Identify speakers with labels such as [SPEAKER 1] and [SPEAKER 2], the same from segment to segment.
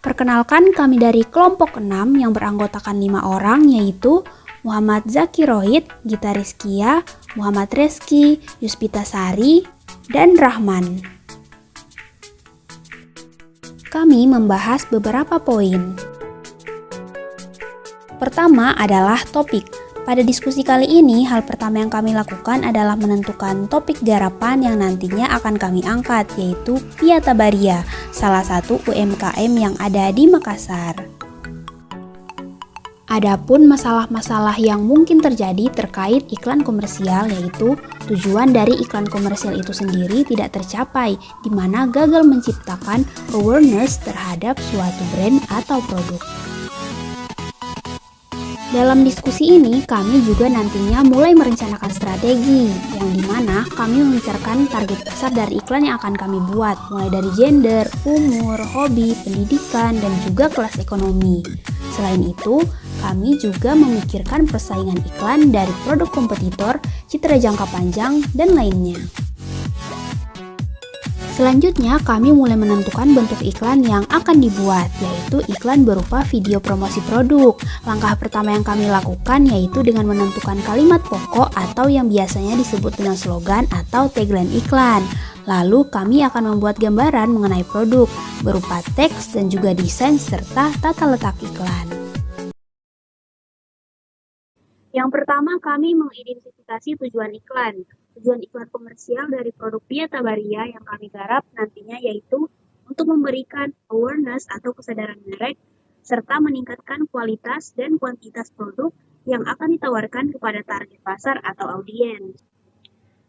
[SPEAKER 1] Perkenalkan, kami dari kelompok 6 yang beranggotakan 5 orang, yaitu Muhammad Zaki Rohid, Gita Rizkia, Muhammad Reski, Yuspita Sari, dan Rahman. Kami membahas beberapa poin. Pertama adalah topik. Pada diskusi kali ini, hal pertama yang kami lakukan adalah menentukan topik garapan yang nantinya akan kami angkat, yaitu Via Tabaria, salah satu UMKM yang ada di Makassar. Adapun masalah-masalah yang mungkin terjadi terkait iklan komersial, yaitu tujuan dari iklan komersial itu sendiri tidak tercapai, di mana gagal menciptakan awareness terhadap suatu brand atau produk. Dalam diskusi ini, kami juga nantinya mulai merencanakan strategi, yang dimana kami memikirkan target pasar dari iklan yang akan kami buat, mulai dari gender, umur, hobi, pendidikan, dan juga kelas ekonomi. Selain itu, kami juga memikirkan persaingan iklan dari produk kompetitor, citra jangka panjang, dan lainnya. Selanjutnya, kami mulai menentukan bentuk iklan yang akan dibuat, yaitu iklan berupa video promosi produk. Langkah pertama yang kami lakukan yaitu dengan menentukan kalimat pokok atau yang biasanya disebut dengan slogan atau tagline iklan. Lalu kami akan membuat gambaran mengenai produk, berupa teks dan juga desain serta tata letak iklan. Yang pertama, kami mengidentifikasi tujuan iklan. Tujuan iklan komersial dari produk Via Tabaria yang kami garap nantinya yaitu untuk memberikan awareness atau kesadaran merek, serta meningkatkan kualitas dan kuantitas produk yang akan ditawarkan kepada target pasar atau audiens.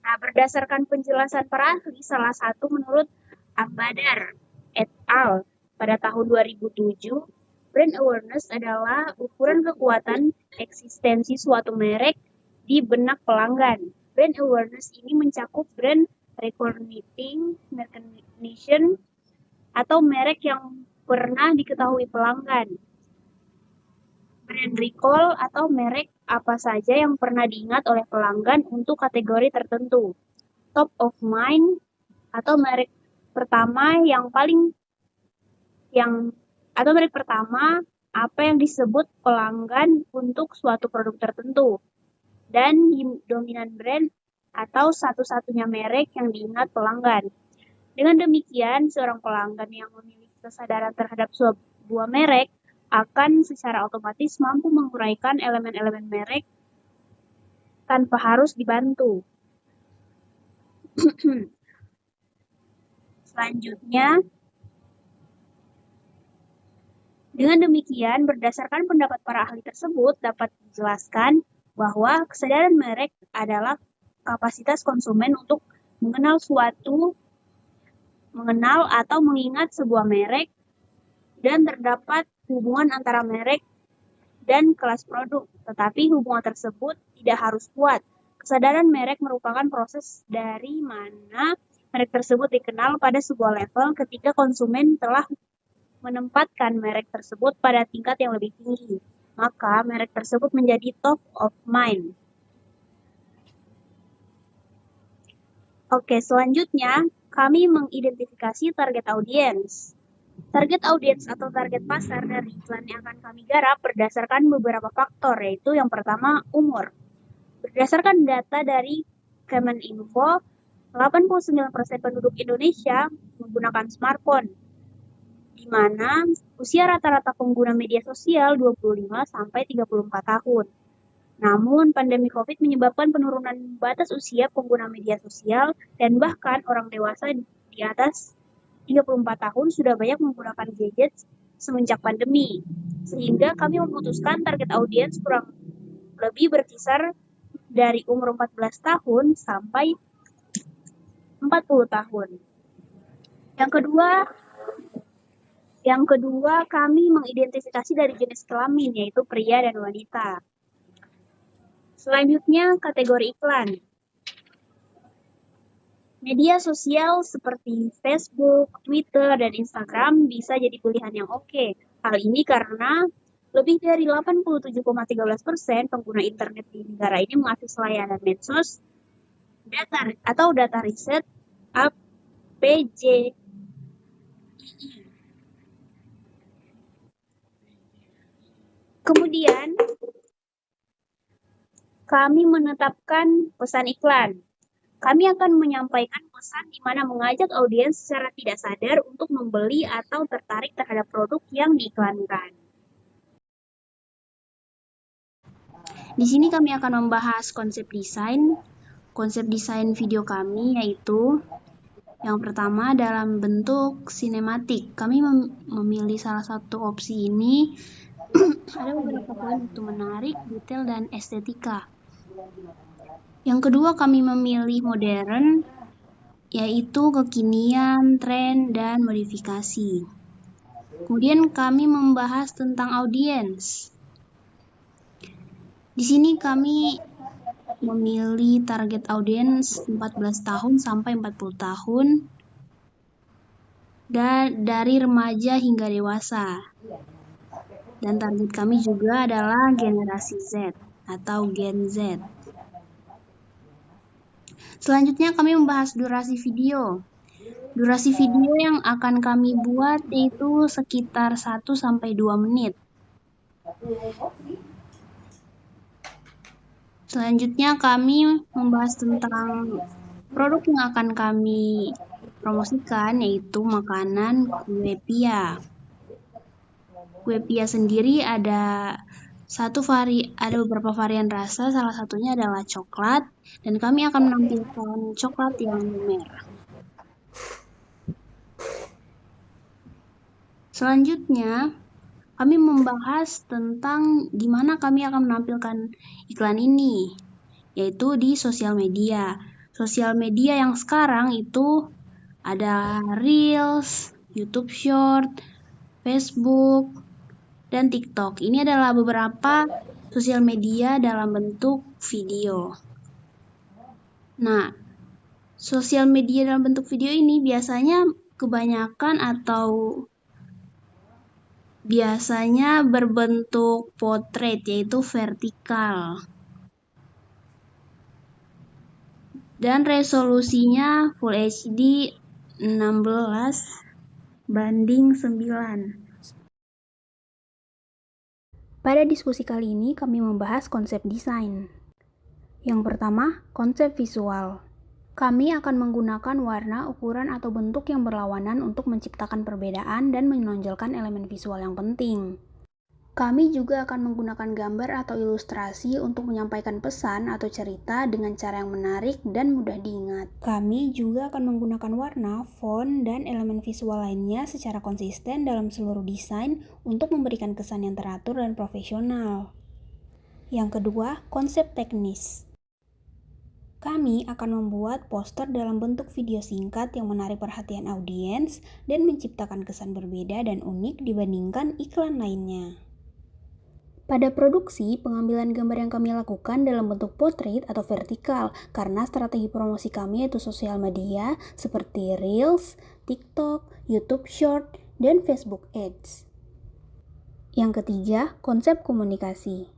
[SPEAKER 1] Nah, berdasarkan penjelasan para ahli, salah satu menurut Ambadar et al. Pada tahun 2007, brand awareness adalah ukuran kekuatan eksistensi suatu merek di benak pelanggan. Brand awareness ini mencakup brand recognition atau merek yang pernah diketahui pelanggan. Brand recall atau merek apa saja yang pernah diingat oleh pelanggan untuk kategori tertentu. Top of mind atau merek pertama merek pertama apa yang disebut pelanggan untuk suatu produk tertentu. Dan dominan brand atau satu-satunya merek yang diingat pelanggan. Dengan demikian, seorang pelanggan yang memiliki kesadaran terhadap sebuah merek akan secara otomatis mampu menguraikan elemen-elemen merek tanpa harus dibantu. Selanjutnya, dengan demikian, berdasarkan pendapat para ahli tersebut dapat dijelaskan bahwa kesadaran merek adalah kapasitas konsumen untuk mengenal atau mengingat sebuah merek, dan terdapat hubungan antara merek dan kelas produk, tetapi hubungan tersebut tidak harus kuat. Kesadaran merek merupakan proses dari mana merek tersebut dikenal pada sebuah level ketika konsumen telah menempatkan merek tersebut pada tingkat yang lebih tinggi, maka merek tersebut menjadi top of mind. Oke, selanjutnya kami mengidentifikasi target audiens. Target audiens atau target pasar dari iklan yang akan kami garap berdasarkan beberapa faktor, yaitu yang pertama, umur. Berdasarkan data dari Kemeninfo, 89% penduduk Indonesia menggunakan smartphone, di mana usia rata-rata pengguna media sosial 25-34 tahun. Namun, pandemi COVID menyebabkan penurunan batas usia pengguna media sosial dan bahkan orang dewasa di atas 34 tahun sudah banyak menggunakan gadget semenjak pandemi. Sehingga kami memutuskan target audiens kurang lebih berkisar dari umur 14 tahun sampai 40 tahun. Yang kedua, kami mengidentifikasi dari jenis kelamin, yaitu pria dan wanita. Selanjutnya, kategori iklan. Media sosial seperti Facebook, Twitter, dan Instagram bisa jadi pilihan yang oke. Hal ini karena lebih dari 87,13% pengguna internet di negara ini mengakses layanan medsos data riset APJI. Kemudian, kami menetapkan pesan iklan. Kami akan menyampaikan pesan di mana mengajak audiens secara tidak sadar untuk membeli atau tertarik terhadap produk yang diiklankan. Di sini kami akan membahas konsep desain. Konsep desain video kami yaitu yang pertama dalam bentuk sinematik. Kami memilih salah satu opsi ini. Ada beberapa poin untuk menarik, detail, dan estetika. Yang kedua, kami memilih modern, yaitu kekinian, tren, dan modifikasi. Kemudian kami membahas tentang audiens. Di sini kami memilih target audiens 14 tahun sampai 40 tahun dan dari remaja hingga dewasa. Dan target kami juga adalah generasi Z atau Gen Z. Selanjutnya kami membahas durasi video. Durasi video yang akan kami buat yaitu sekitar 1-2 menit. Selanjutnya kami membahas tentang produk yang akan kami promosikan yaitu makanan kue pia. Kue pia sendiri ada beberapa varian rasa, salah satunya adalah coklat, dan kami akan menampilkan coklat yang lumer. Selanjutnya, kami membahas tentang gimana kami akan menampilkan iklan ini, yaitu di sosial media. Sosial media yang sekarang itu ada Reels, YouTube Short, Facebook, dan TikTok. Ini adalah beberapa sosial media dalam bentuk video. Nah, sosial media dalam bentuk video ini biasanya berbentuk potret, yaitu vertikal. Dan resolusinya Full HD 16:9. Pada diskusi kali ini kami membahas konsep desain. Yang pertama, konsep visual. Kami akan menggunakan warna, ukuran, atau bentuk yang berlawanan untuk menciptakan perbedaan dan menonjolkan elemen visual yang penting. Kami juga akan menggunakan gambar atau ilustrasi untuk menyampaikan pesan atau cerita dengan cara yang menarik dan mudah diingat. Kami juga akan menggunakan warna, font, dan elemen visual lainnya secara konsisten dalam seluruh desain untuk memberikan kesan yang teratur dan profesional. Yang kedua, konsep teknis. Kami akan membuat poster dalam bentuk video singkat yang menarik perhatian audiens dan menciptakan kesan berbeda dan unik dibandingkan iklan lainnya. Pada produksi, pengambilan gambar yang kami lakukan dalam bentuk portrait atau vertikal karena strategi promosi kami yaitu sosial media seperti Reels, TikTok, YouTube Short, dan Facebook Ads. Yang ketiga, konsep komunikasi.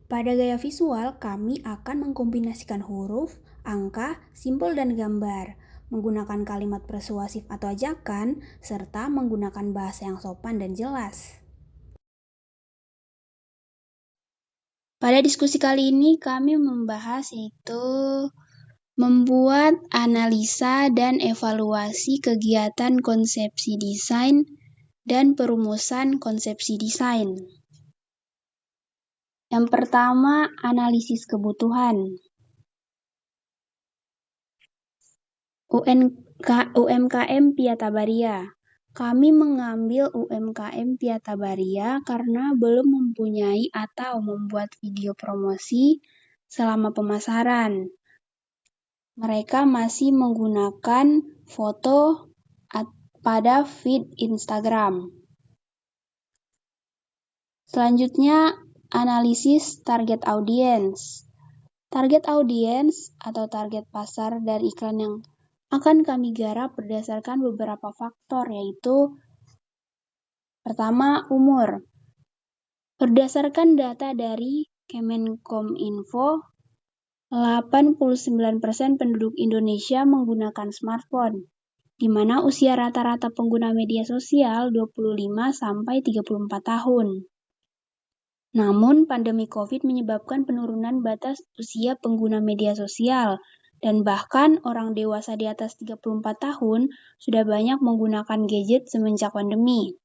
[SPEAKER 1] Pada gaya visual, kami akan mengkombinasikan huruf, angka, simbol, dan gambar, menggunakan kalimat persuasif atau ajakan, serta menggunakan bahasa yang sopan dan jelas. Pada diskusi kali ini kami membahas yaitu membuat analisa dan evaluasi kegiatan konsepsi desain dan perumusan konsepsi desain. Yang pertama, analisis kebutuhan. UMKM Piata Baria. Kami mengambil UMKM Piata Baria karena belum mempunyai atau membuat video promosi selama pemasaran. Mereka masih menggunakan foto pada feed Instagram. Selanjutnya, analisis target audience. Target audience atau target pasar dari iklan yang akan kami garap berdasarkan beberapa faktor, yaitu pertama, umur. Berdasarkan data dari Kemenkominfo, 89% penduduk Indonesia menggunakan smartphone, di mana usia rata-rata pengguna media sosial 25-34 tahun. Namun, pandemi COVID menyebabkan penurunan batas usia pengguna media sosial, dan bahkan orang dewasa di atas 34 tahun sudah banyak menggunakan gadget semenjak pandemi.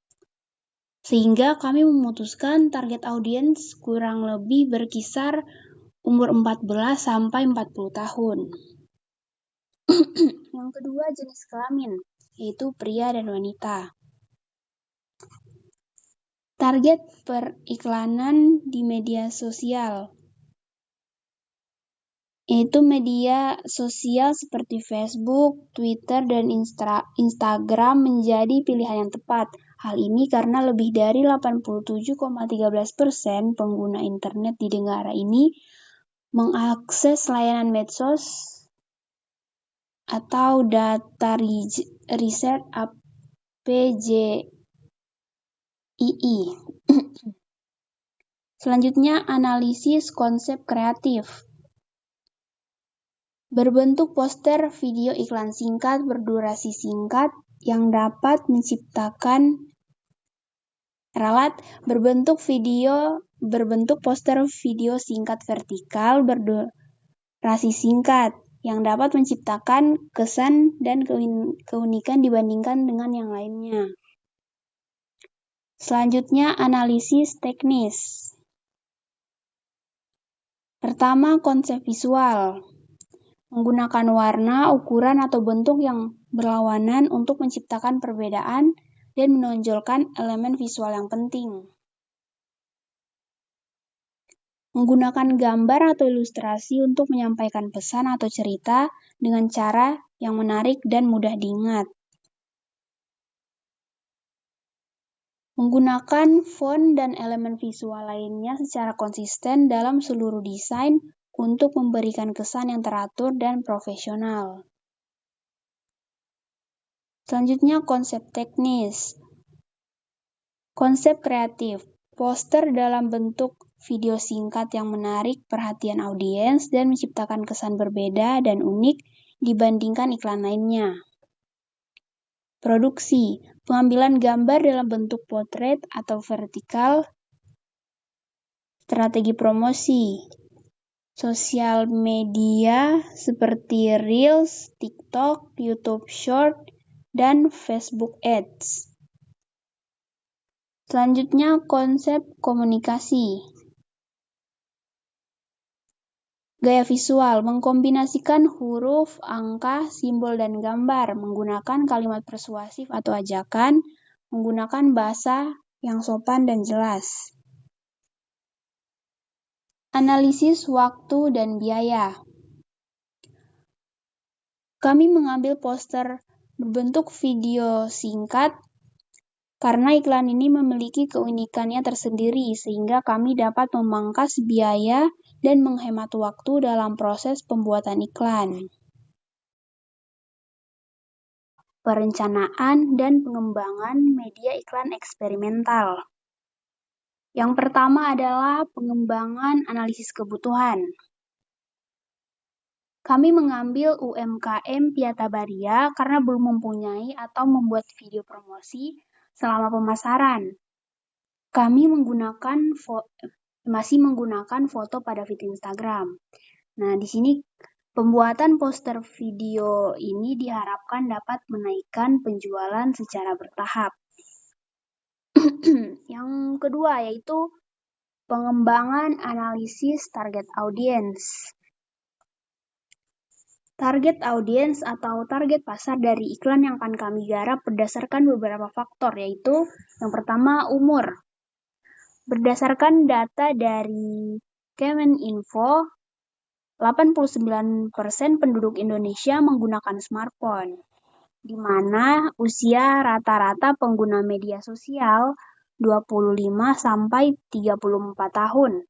[SPEAKER 1] Sehingga kami memutuskan target audiens kurang lebih berkisar umur 14 sampai 40 tahun. Yang kedua, jenis kelamin, yaitu pria dan wanita. Target periklanan di media sosial, yaitu media sosial seperti Facebook, Twitter, dan Instagram menjadi pilihan yang tepat. Hal ini karena lebih dari 87,13% pengguna internet di negara ini mengakses layanan medsos atau data riset APJII. Selanjutnya, analisis konsep kreatif. Berbentuk poster video iklan singkat berdurasi singkat yang dapat menciptakan berbentuk poster video singkat vertikal berdurasi singkat yang dapat menciptakan kesan dan keunikan dibandingkan dengan yang lainnya. Selanjutnya, analisis teknis. Pertama, konsep visual. Menggunakan warna, ukuran, atau bentuk yang berlawanan untuk menciptakan perbedaan dan menonjolkan elemen visual yang penting. Menggunakan gambar atau ilustrasi untuk menyampaikan pesan atau cerita dengan cara yang menarik dan mudah diingat. Menggunakan font dan elemen visual lainnya secara konsisten dalam seluruh desain untuk memberikan kesan yang teratur dan profesional. Selanjutnya, konsep teknis. Konsep kreatif. Poster dalam bentuk video singkat yang menarik perhatian audiens dan menciptakan kesan berbeda dan unik dibandingkan iklan lainnya. Produksi. Pengambilan gambar dalam bentuk potret atau vertikal. Strategi promosi. Sosial media seperti Reels, TikTok, YouTube Short, dan Facebook Ads. Selanjutnya, konsep komunikasi. Gaya visual, mengkombinasikan huruf, angka, simbol, dan gambar, menggunakan kalimat persuasif atau ajakan, menggunakan bahasa yang sopan dan jelas. Analisis waktu dan biaya. Kami mengambil poster berbentuk video singkat karena iklan ini memiliki keunikannya tersendiri sehingga kami dapat memangkas biaya dan menghemat waktu dalam proses pembuatan iklan. Perencanaan dan pengembangan media iklan eksperimental. Yang pertama adalah pengembangan analisis kebutuhan. Kami mengambil UMKM Piata Baria karena belum mempunyai atau membuat video promosi selama pemasaran. Kami masih menggunakan foto pada feed Instagram. Nah, di sini pembuatan poster video ini diharapkan dapat menaikkan penjualan secara bertahap. Yang kedua yaitu pengembangan analisis target audience. Target audience atau target pasar dari iklan yang akan kami garap berdasarkan beberapa faktor, yaitu yang pertama umur. Berdasarkan data dari Kemeninfo, 89% penduduk Indonesia menggunakan smartphone, di mana usia rata-rata pengguna media sosial 25 sampai 34 tahun.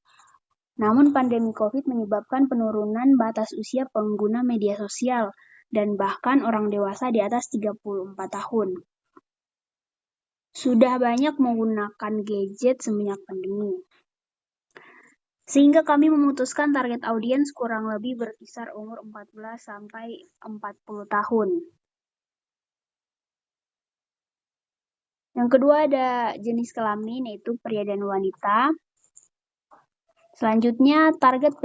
[SPEAKER 1] Namun pandemi COVID menyebabkan penurunan batas usia pengguna media sosial dan bahkan orang dewasa di atas 34 tahun sudah banyak menggunakan gadget semenjak pandemi. Sehingga kami memutuskan target audiens kurang lebih berkisar umur 14 sampai 40 tahun. Yang kedua ada jenis kelamin yaitu pria dan wanita. Selanjutnya, target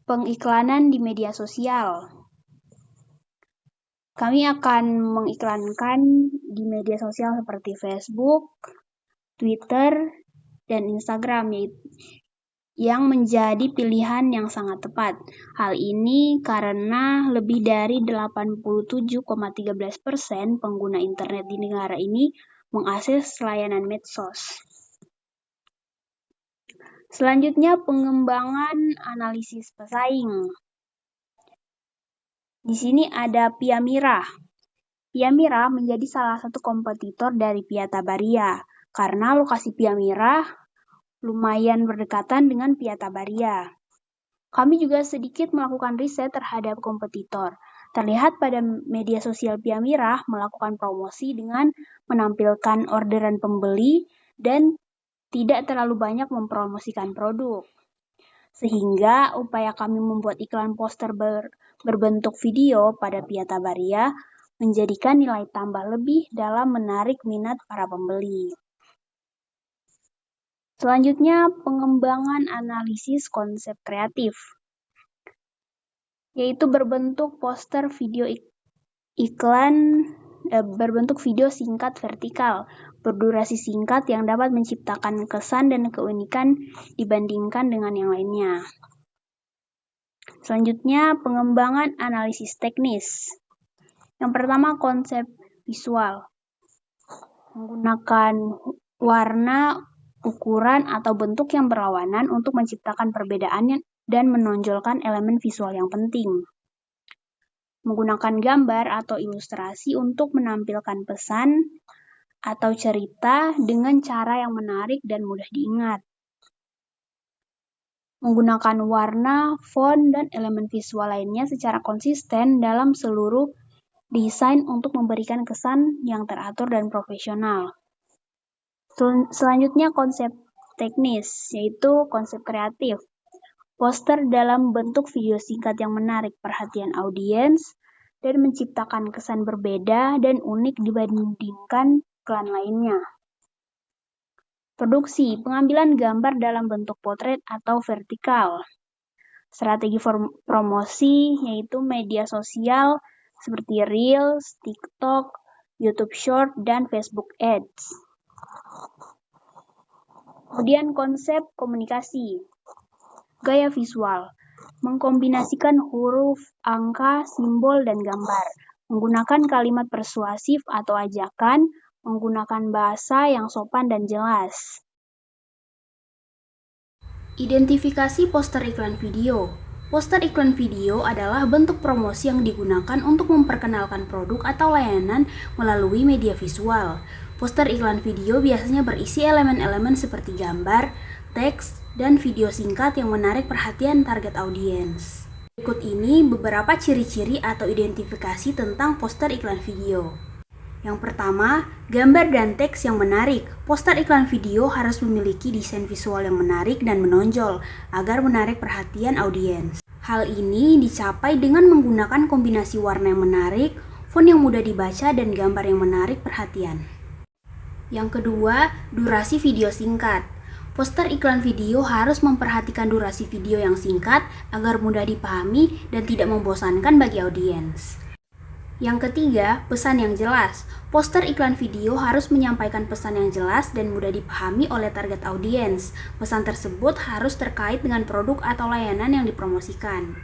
[SPEAKER 1] pengiklanan di media sosial. Kami akan mengiklankan di media sosial seperti Facebook, Twitter, dan Instagram, yang menjadi pilihan yang sangat tepat. Hal ini karena lebih dari 87,13% pengguna internet di negara ini mengakses layanan medsos. Selanjutnya, pengembangan analisis pesaing. Di sini ada Piamira. Piamira menjadi salah satu kompetitor dari Piata Baria karena lokasi Piamira lumayan berdekatan dengan Piata Baria. Kami juga sedikit melakukan riset terhadap kompetitor. Terlihat pada media sosial Piamira melakukan promosi dengan menampilkan orderan pembeli dan tidak terlalu banyak mempromosikan produk. Sehingga upaya kami membuat iklan poster berbentuk video pada Piata Baria menjadikan nilai tambah lebih dalam menarik minat para pembeli. Selanjutnya, pengembangan analisis konsep kreatif, yaitu berbentuk poster video iklan berbentuk video singkat vertikal, berdurasi singkat yang dapat menciptakan kesan dan keunikan dibandingkan dengan yang lainnya. Selanjutnya, pengembangan analisis teknis. Yang pertama, konsep visual. Menggunakan warna, ukuran, atau bentuk yang berlawanan untuk menciptakan perbedaan dan menonjolkan elemen visual yang penting. Menggunakan gambar atau ilustrasi untuk menampilkan pesan atau cerita dengan cara yang menarik dan mudah diingat. Menggunakan warna, font, dan elemen visual lainnya secara konsisten dalam seluruh desain untuk memberikan kesan yang teratur dan profesional. Selanjutnya, konsep teknis, yaitu konsep kreatif. Poster dalam bentuk video singkat yang menarik perhatian audiens dan menciptakan kesan berbeda dan unik dibandingkan iklan lainnya. Produksi, pengambilan gambar dalam bentuk potret atau vertikal. Strategi promosi, yaitu media sosial seperti Reels, TikTok, YouTube Short, dan Facebook Ads. Kemudian konsep komunikasi. Gaya visual, mengkombinasikan huruf, angka, simbol, dan gambar, menggunakan kalimat persuasif atau ajakan, menggunakan bahasa yang sopan dan jelas. Identifikasi poster iklan video. Poster iklan video adalah bentuk promosi yang digunakan untuk memperkenalkan produk atau layanan melalui media visual. Poster iklan video biasanya berisi elemen-elemen seperti gambar, teks, dan video singkat yang menarik perhatian target audiens. Berikut ini beberapa ciri-ciri atau identifikasi tentang poster iklan video. Yang pertama, gambar dan teks yang menarik. Poster iklan video harus memiliki desain visual yang menarik dan menonjol agar menarik perhatian audiens. Hal ini dicapai dengan menggunakan kombinasi warna yang menarik, font yang mudah dibaca, dan gambar yang menarik perhatian. Yang kedua, durasi video singkat. Poster iklan video harus memperhatikan durasi video yang singkat agar mudah dipahami dan tidak membosankan bagi audiens. Yang ketiga, pesan yang jelas. Poster iklan video harus menyampaikan pesan yang jelas dan mudah dipahami oleh target audiens. Pesan tersebut harus terkait dengan produk atau layanan yang dipromosikan.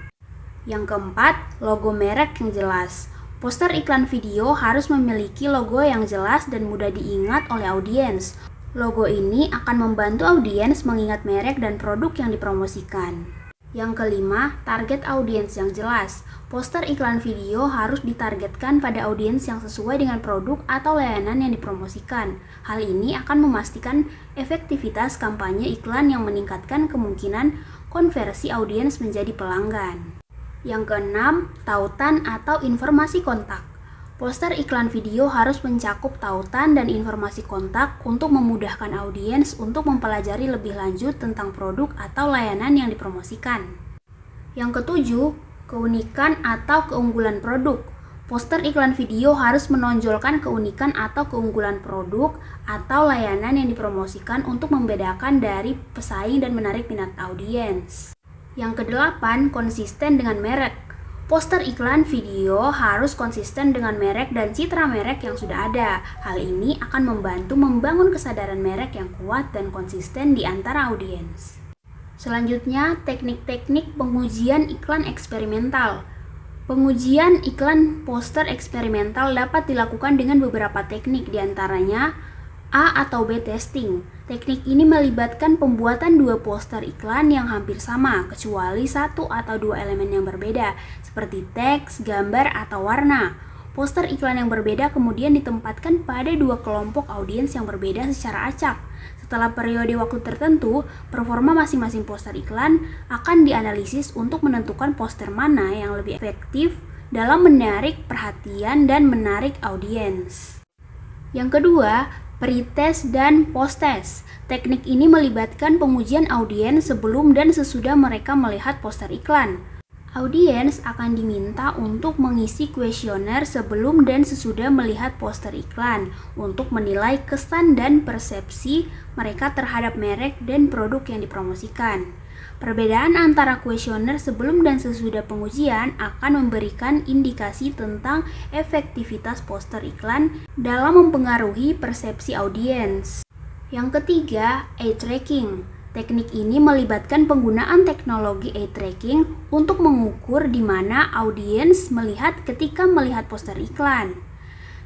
[SPEAKER 1] Yang keempat, logo merek yang jelas. Poster iklan video harus memiliki logo yang jelas dan mudah diingat oleh audiens. Logo ini akan membantu audiens mengingat merek dan produk yang dipromosikan. Yang kelima, target audiens yang jelas. Poster iklan video harus ditargetkan pada audiens yang sesuai dengan produk atau layanan yang dipromosikan. Hal ini akan memastikan efektivitas kampanye iklan yang meningkatkan kemungkinan konversi audiens menjadi pelanggan. Yang keenam, tautan atau informasi kontak. Poster iklan video harus mencakup tautan dan informasi kontak untuk memudahkan audiens untuk mempelajari lebih lanjut tentang produk atau layanan yang dipromosikan. Yang ketujuh, keunikan atau keunggulan produk.
[SPEAKER 2] Poster iklan video harus menonjolkan keunikan atau keunggulan produk atau layanan yang dipromosikan untuk membedakan dari pesaing dan menarik minat audiens. Yang kedelapan, konsisten dengan merek. Poster iklan video harus konsisten dengan merek dan citra merek yang sudah ada. Hal ini akan membantu membangun kesadaran merek yang kuat dan konsisten di antara audiens. Selanjutnya, teknik-teknik pengujian iklan eksperimental. Pengujian iklan poster eksperimental dapat dilakukan dengan beberapa teknik, diantaranya A atau B testing. Teknik ini melibatkan pembuatan dua poster iklan yang hampir sama, kecuali satu atau dua elemen yang berbeda, seperti teks, gambar, atau warna. Poster iklan yang berbeda kemudian ditempatkan pada dua kelompok audiens yang berbeda secara acak. Setelah periode waktu tertentu, performa masing-masing poster iklan akan dianalisis untuk menentukan poster mana yang lebih efektif dalam menarik perhatian dan menarik audiens. Yang kedua, pre-test dan post-test. Teknik ini melibatkan pengujian audiens sebelum dan sesudah mereka melihat poster iklan. Audiens akan diminta untuk mengisi kuesioner sebelum dan sesudah melihat poster iklan untuk menilai kesan dan persepsi mereka terhadap merek dan produk yang dipromosikan. Perbedaan antara kuesioner sebelum dan sesudah pengujian akan memberikan indikasi tentang efektivitas poster iklan dalam mempengaruhi persepsi audiens. Yang ketiga, eye tracking. Teknik ini melibatkan penggunaan teknologi eye tracking untuk mengukur di mana audiens melihat ketika melihat poster iklan.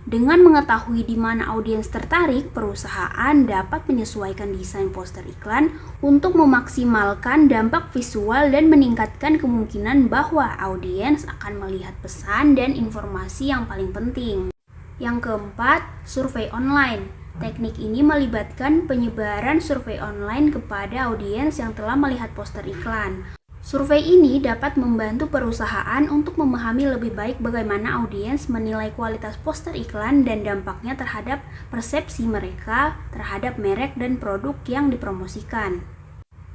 [SPEAKER 2] Dengan mengetahui di mana audiens tertarik, perusahaan dapat menyesuaikan desain poster iklan untuk memaksimalkan dampak visual dan meningkatkan kemungkinan bahwa audiens akan melihat pesan dan informasi yang paling penting. Yang keempat, survei online. Teknik ini melibatkan penyebaran survei online kepada audiens yang telah melihat poster iklan. Survei ini dapat membantu perusahaan untuk memahami lebih baik bagaimana audiens menilai kualitas poster iklan dan dampaknya terhadap persepsi mereka terhadap merek dan produk yang dipromosikan.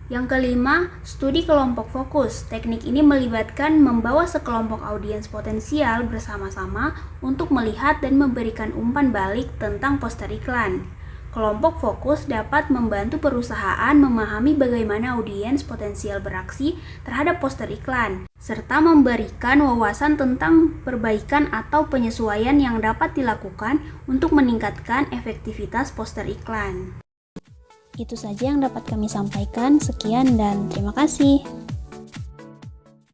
[SPEAKER 2] Yang kelima, studi kelompok fokus. Teknik ini melibatkan membawa sekelompok audiens potensial bersama-sama untuk melihat dan memberikan umpan balik tentang poster iklan. Kelompok fokus dapat membantu perusahaan memahami bagaimana audiens potensial beraksi terhadap poster iklan, serta memberikan wawasan tentang perbaikan atau penyesuaian yang dapat dilakukan untuk meningkatkan efektivitas poster iklan.
[SPEAKER 1] Itu saja yang dapat kami sampaikan. Sekian dan terima kasih.